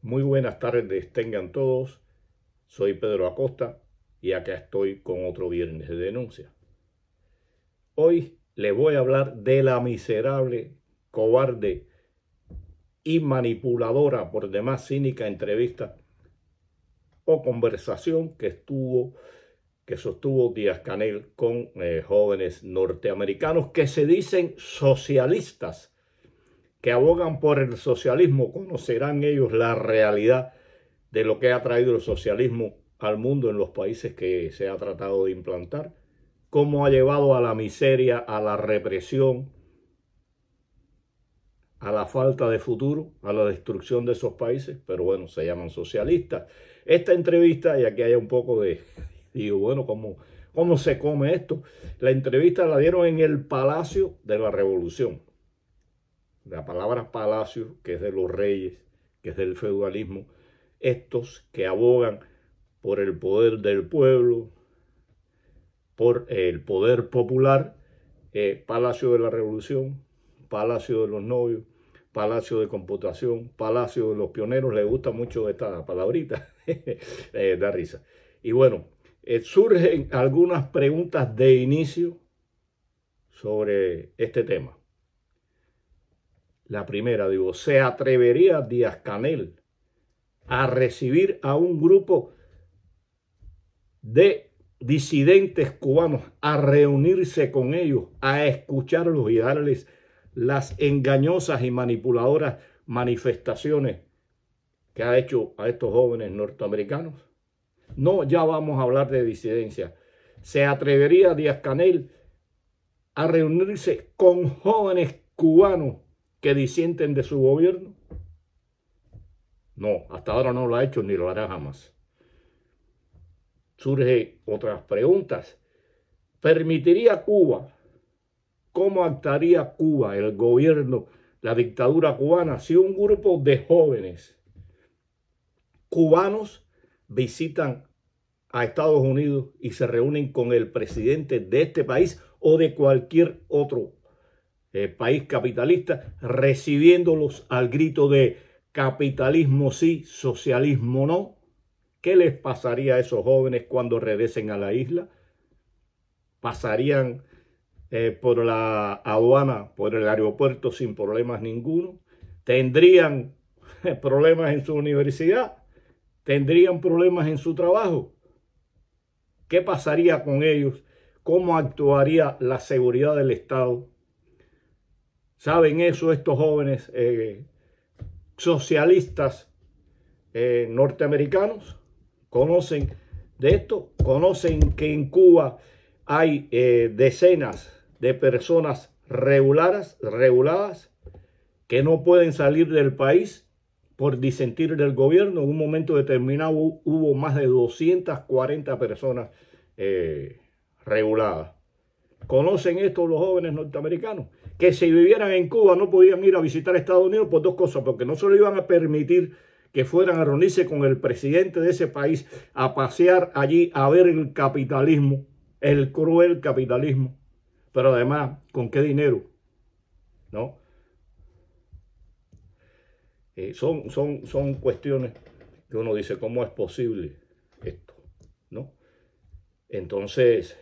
Muy buenas tardes, tengan todos. Soy Pedro Acosta y acá estoy con otro viernes de denuncia. Hoy les voy a hablar de la miserable, cobarde y manipuladora, por demás cínica entrevista o conversación que sostuvo Díaz-Canel con jóvenes norteamericanos que se dicen socialistas, que abogan por el socialismo. Conocerán ellos la realidad de lo que ha traído el socialismo al mundo en los países que se ha tratado de implantar, cómo ha llevado a la miseria, a la represión, a la falta de futuro, a la destrucción de esos países, pero bueno, se llaman socialistas. Esta entrevista, y aquí hay un poco de, digo, bueno, ¿cómo se come esto? La entrevista la dieron en el Palacio de la Revolución. La palabra palacio, que es de los reyes, que es del feudalismo, estos que abogan por el poder del pueblo, por el poder popular, Palacio de la Revolución, Palacio de los Novios, Palacio de Computación, Palacio de los Pioneros. Le gusta mucho esta palabrita, da risa. Y bueno, surgen algunas preguntas de inicio sobre este tema. La primera, digo, ¿se atrevería Díaz-Canel a recibir a un grupo de disidentes cubanos, a reunirse con ellos, a escucharlos y darles las engañosas y manipuladoras manifestaciones que ha hecho a estos jóvenes norteamericanos? No, ya vamos a hablar de disidencia. ¿Se atrevería Díaz-Canel a reunirse con jóvenes cubanos que disienten de su gobierno? No, hasta ahora no lo ha hecho ni lo hará jamás. Surgen otras preguntas. ¿Permitiría Cuba? ¿Cómo actuaría Cuba, el gobierno, la dictadura cubana, si un grupo de jóvenes cubanos visitan a Estados Unidos y se reúnen con el presidente de este país o de cualquier otro país capitalista, recibiéndolos al grito de capitalismo sí, socialismo no? ¿Qué les pasaría a esos jóvenes cuando regresen a la isla? ¿Pasarían por la aduana, por el aeropuerto sin problemas ninguno? ¿Tendrían problemas en su universidad? ¿Tendrían problemas en su trabajo? ¿Qué pasaría con ellos? ¿Cómo actuaría la seguridad del Estado? ¿Saben eso estos jóvenes socialistas norteamericanos? ¿Conocen de esto? ¿Conocen que en Cuba hay decenas de personas reguladas que no pueden salir del país por disentir del gobierno? En un momento determinado hubo más de 240 personas reguladas. ¿Conocen esto los jóvenes norteamericanos? Que si vivieran en Cuba no podían ir a visitar Estados Unidos por dos cosas: porque no se lo iban a permitir que fueran a reunirse con el presidente de ese país, a pasear allí, a ver el capitalismo, el cruel capitalismo, pero además, ¿con qué dinero? ¿No? Son cuestiones que uno dice, ¿cómo es posible esto? ¿No? Entonces,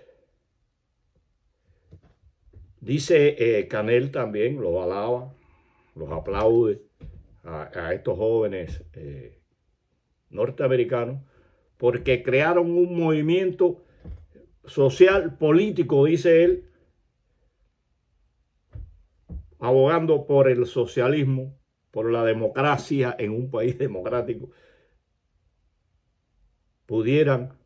dice Canel también, los alaba, los aplaude a estos jóvenes norteamericanos porque crearon un movimiento social, político, dice él, abogando por el socialismo, por la democracia en un país democrático. Pudieran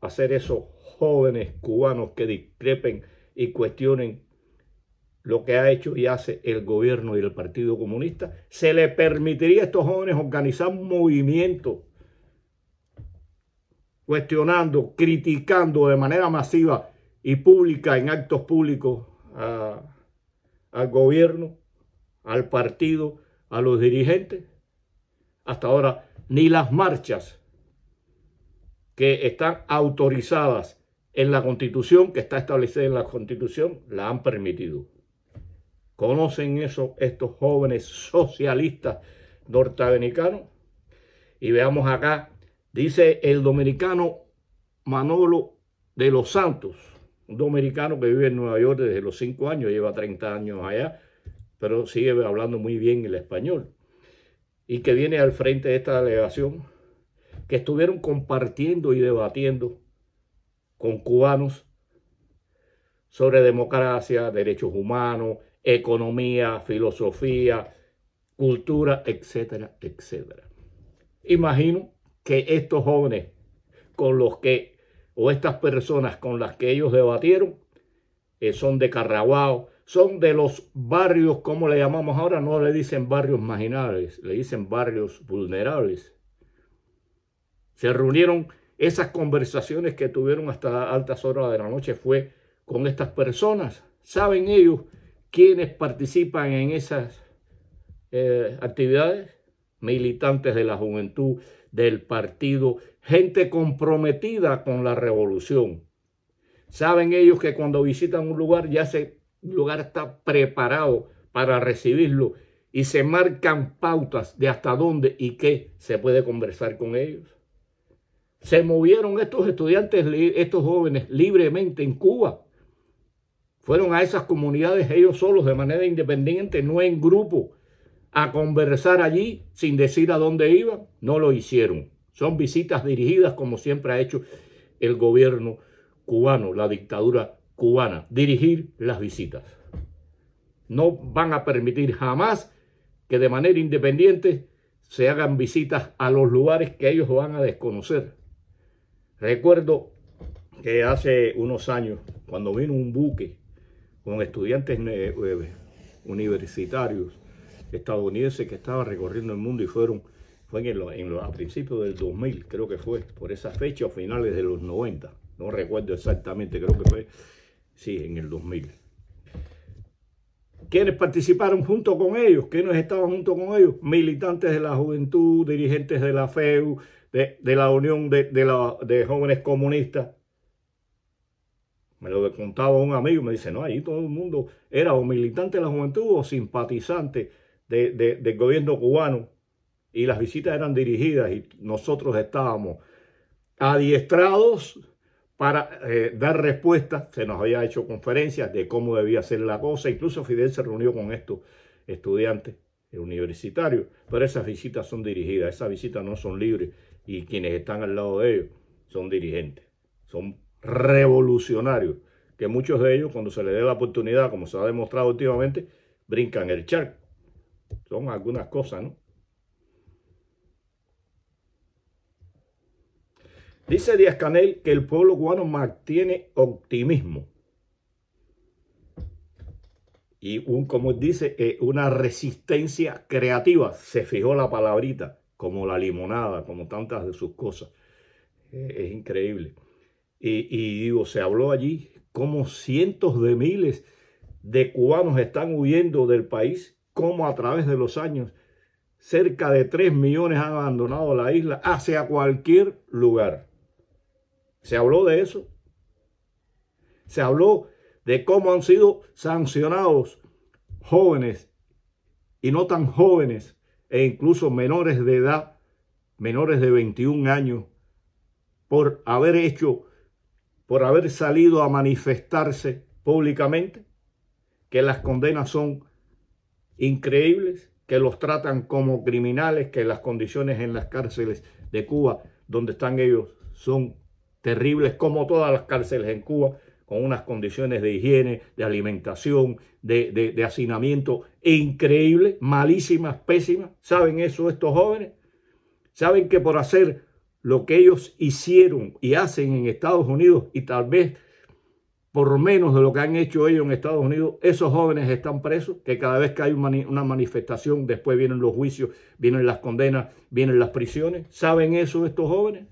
hacer esos jóvenes cubanos que discrepen y cuestionen lo que ha hecho y hace el gobierno y el Partido Comunista. ¿Se le permitiría a estos jóvenes organizar un movimiento cuestionando, criticando de manera masiva y pública, en actos públicos, al gobierno, al partido, a los dirigentes? Hasta ahora ni las marchas que están autorizadas en la Constitución, que está establecida en la Constitución, la han permitido. ¿Conocen eso estos jóvenes socialistas norteamericano. Y veamos acá, dice el dominicano Manolo de los Santos, un dominicano que vive en Nueva York desde los 5 años, lleva 30 años allá, pero sigue hablando muy bien el español. Y que viene al frente de esta delegación, que estuvieron compartiendo y debatiendo con cubanos sobre democracia, derechos humanos, economía, filosofía, cultura, etcétera, etcétera. Imagino que estos jóvenes con los que, o estas personas con las que ellos debatieron, son de Carraguao, son de los barrios, como le llamamos ahora, no le dicen barrios marginales, le dicen barrios vulnerables. Se reunieron, esas conversaciones que tuvieron hasta altas horas de la noche fue con estas personas. ¿Saben ellos quiénes participan en esas actividades? Militantes de la juventud, del partido, gente comprometida con la revolución. Saben ellos que cuando visitan un lugar, ya ese lugar está preparado para recibirlo y se marcan pautas de hasta dónde y qué se puede conversar con ellos. Se movieron estos estudiantes, estos jóvenes libremente en Cuba. Fueron a esas comunidades ellos solos de manera independiente, no en grupo, a conversar allí sin decir a dónde iban. No lo hicieron. Son visitas dirigidas como siempre ha hecho el gobierno cubano, la dictadura cubana, dirigir las visitas. No van a permitir jamás que de manera independiente se hagan visitas a los lugares que ellos van a desconocer. Recuerdo que hace unos años, cuando vino un buque con estudiantes universitarios estadounidenses que estaban recorriendo el mundo y fue a principios del 2000, creo que fue, por esa fecha o finales de los 90. No recuerdo exactamente, creo que fue, sí, en el 2000. ¿Quiénes participaron junto con ellos? ¿Quiénes estaban junto con ellos? Militantes de la juventud, dirigentes de la FEU, de la Unión de Jóvenes Comunistas. Me lo contaba un amigo, me dice, no, ahí todo el mundo era o militante de la juventud o simpatizante del gobierno cubano. Y las visitas eran dirigidas y nosotros estábamos adiestrados para dar respuestas. Se nos había hecho conferencias de cómo debía ser la cosa. Incluso Fidel se reunió con estos estudiantes universitarios. Pero esas visitas son dirigidas, esas visitas no son libres. Y quienes están al lado de ellos son dirigentes, son revolucionarios. Que muchos de ellos, cuando se les dé la oportunidad, como se ha demostrado últimamente, brincan el charco. Son algunas cosas, ¿no? Dice Díaz-Canel que el pueblo cubano mantiene optimismo y, como dice, una resistencia creativa. Se fijó la palabrita, como la limonada, como tantas de sus cosas. Es increíble. Y digo, se habló allí como cientos de miles de cubanos están huyendo del país, como a través de los años cerca de 3 millones han abandonado la isla hacia cualquier lugar. Se habló de eso. Se habló de cómo han sido sancionados jóvenes y no tan jóvenes e incluso menores de edad, menores de 21 años, por haber salido a manifestarse públicamente, que las condenas son increíbles, que los tratan como criminales, que las condiciones en las cárceles de Cuba, donde están ellos, son terribles, como todas las cárceles en Cuba, con unas condiciones de higiene, de alimentación, de hacinamiento increíbles, malísimas, pésimas. ¿Saben eso estos jóvenes? ¿Saben que por hacer lo que ellos hicieron y hacen en Estados Unidos, y tal vez por menos de lo que han hecho ellos en Estados Unidos, esos jóvenes están presos? Que cada vez que hay una manifestación, después vienen los juicios, vienen las condenas, vienen las prisiones. ¿Saben eso estos jóvenes?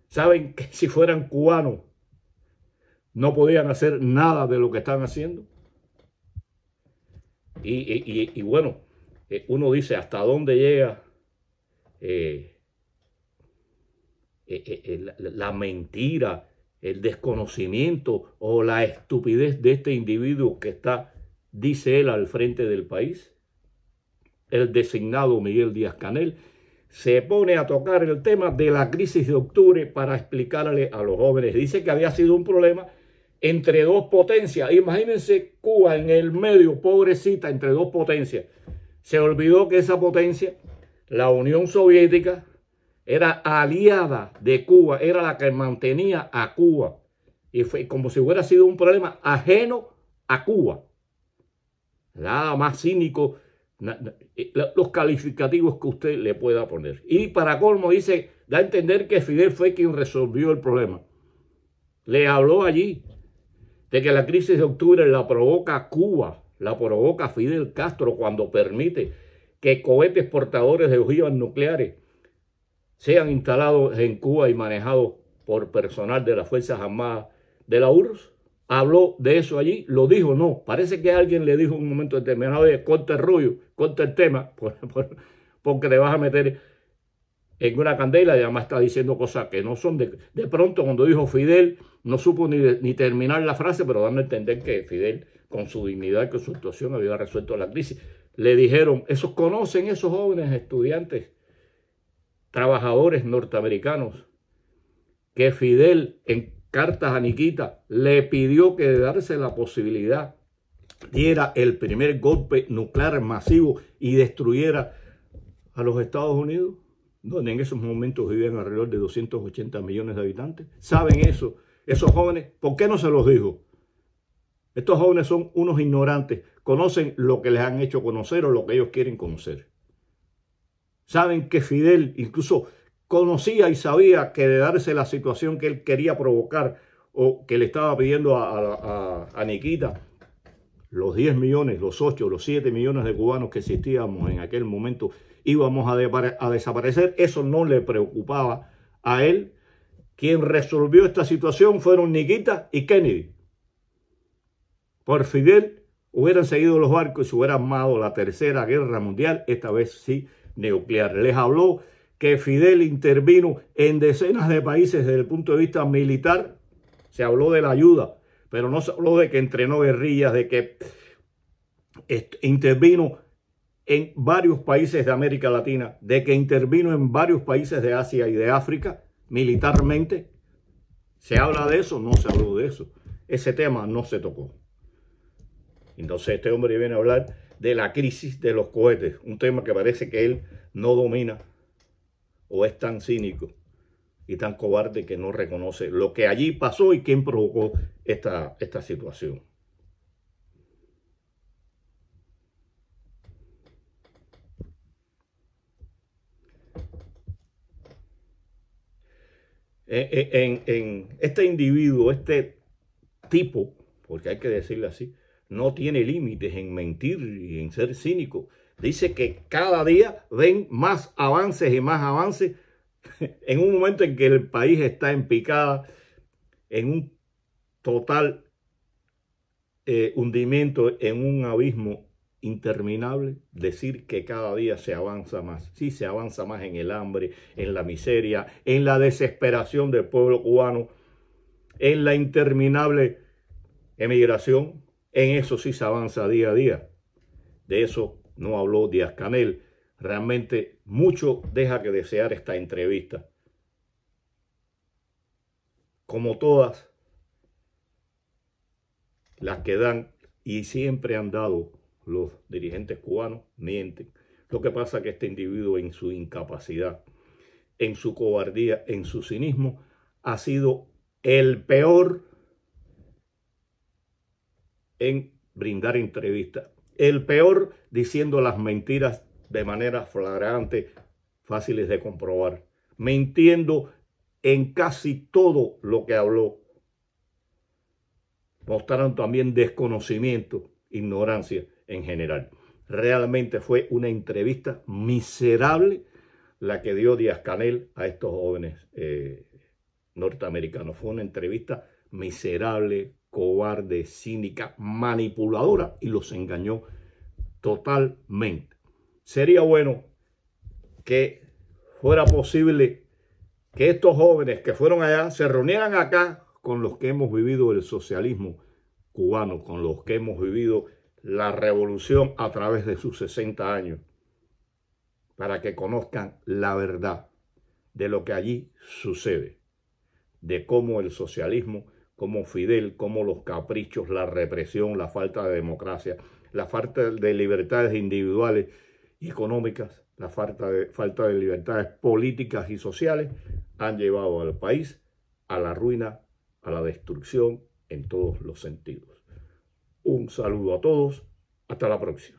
¿Saben que si fueran cubanos no podían hacer nada de lo que están haciendo? Y bueno, uno dice, ¿hasta dónde llega la mentira, el desconocimiento o la estupidez de este individuo que está, dice él, al frente del país? el designado Miguel Díaz-Canel, se pone a tocar el tema de la crisis de octubre para explicarle a los jóvenes. Dice que había sido un problema entre dos potencias. Imagínense Cuba en el medio, pobrecita, entre dos potencias. Se olvidó que esa potencia, la Unión Soviética, era aliada de Cuba, era la que mantenía a Cuba. Y fue como si hubiera sido un problema ajeno a Cuba. Nada más cínico, los calificativos que usted le pueda poner. Y para colmo dice, da a entender que Fidel fue quien resolvió el problema. Le habló allí de que la crisis de octubre la provoca Cuba, la provoca Fidel Castro cuando permite que cohetes portadores de ojivas nucleares sean instalados en Cuba y manejados por personal de las Fuerzas Armadas de la URSS. Habló de eso allí, lo dijo, no. Parece que alguien le dijo en un momento determinado, oye, corta el rollo, corta el tema, porque te vas a meter en una candela y además está diciendo cosas que no son. De pronto, cuando dijo Fidel, no supo ni terminar la frase, pero dando a entender que Fidel, con su dignidad y con su actuación, había resuelto la crisis. Le dijeron, conocen esos jóvenes estudiantes, trabajadores norteamericanos, que Fidel en cartas a Nikita le pidió que de darse la posibilidad diera el primer golpe nuclear masivo y destruyera a los Estados Unidos, donde en esos momentos vivían alrededor de 280 millones de habitantes. ¿Saben eso? Esos jóvenes, ¿por qué no se los dijo? Estos jóvenes son unos ignorantes, conocen lo que les han hecho conocer o lo que ellos quieren conocer. Saben que Fidel incluso conocía y sabía que de darse la situación que él quería provocar o que le estaba pidiendo a Nikita, los 10 millones, los 8, los 7 millones de cubanos que existíamos en aquel momento íbamos a desaparecer. Eso no le preocupaba a él. Quien resolvió esta situación fueron Nikita y Kennedy. Por Fidel hubieran seguido los barcos y se hubiera armado la Tercera Guerra Mundial, esta vez sí nuclear. Les habló que Fidel intervino en decenas de países desde el punto de vista militar. Se habló de la ayuda, pero no se habló de que entrenó guerrillas, de que intervino en varios países de América Latina, de que intervino en varios países de Asia y de África militarmente. ¿Se habla de eso? No se habló de eso. Ese tema no se tocó. Entonces este hombre viene a hablar de la crisis de los cohetes, un tema que parece que él no domina o es tan cínico y tan cobarde que no reconoce lo que allí pasó y quién provocó esta situación. En este individuo, este tipo, porque hay que decirle así, no tiene límites en mentir y en ser cínico. Dice que cada día ven más avances y más avances en un momento en que el país está en picada, en un total hundimiento, en un abismo interminable. Decir que cada día se avanza más. Sí, se avanza más en el hambre, en la miseria, en la desesperación del pueblo cubano, en la interminable emigración. En eso sí se avanza día a día. De eso no habló Díaz-Canel. Realmente mucho deja que desear esta entrevista. Como todas las que dan y siempre han dado los dirigentes cubanos, mienten. Lo que pasa es que este individuo, en su incapacidad, en su cobardía, en su cinismo, ha sido el peor en brindar entrevistas, el peor diciendo las mentiras de manera flagrante, fáciles de comprobar, mintiendo en casi todo lo que habló. Mostraron también desconocimiento, ignorancia en general. Realmente fue una entrevista miserable la que dio Díaz-Canel a estos jóvenes norteamericanos. Fue una entrevista miserable, cobarde, cínica, manipuladora, y los engañó totalmente. Sería bueno que fuera posible que estos jóvenes que fueron allá se reunieran acá con los que hemos vivido el socialismo cubano, con los que hemos vivido la revolución a través de sus 60 años, para que conozcan la verdad de lo que allí sucede, de cómo el socialismo, cómo Fidel, cómo los caprichos, la represión, la falta de democracia, la falta de libertades individuales y económicas, la falta de libertades políticas y sociales han llevado al país a la ruina, a la destrucción en todos los sentidos. Un saludo a todos, hasta la próxima.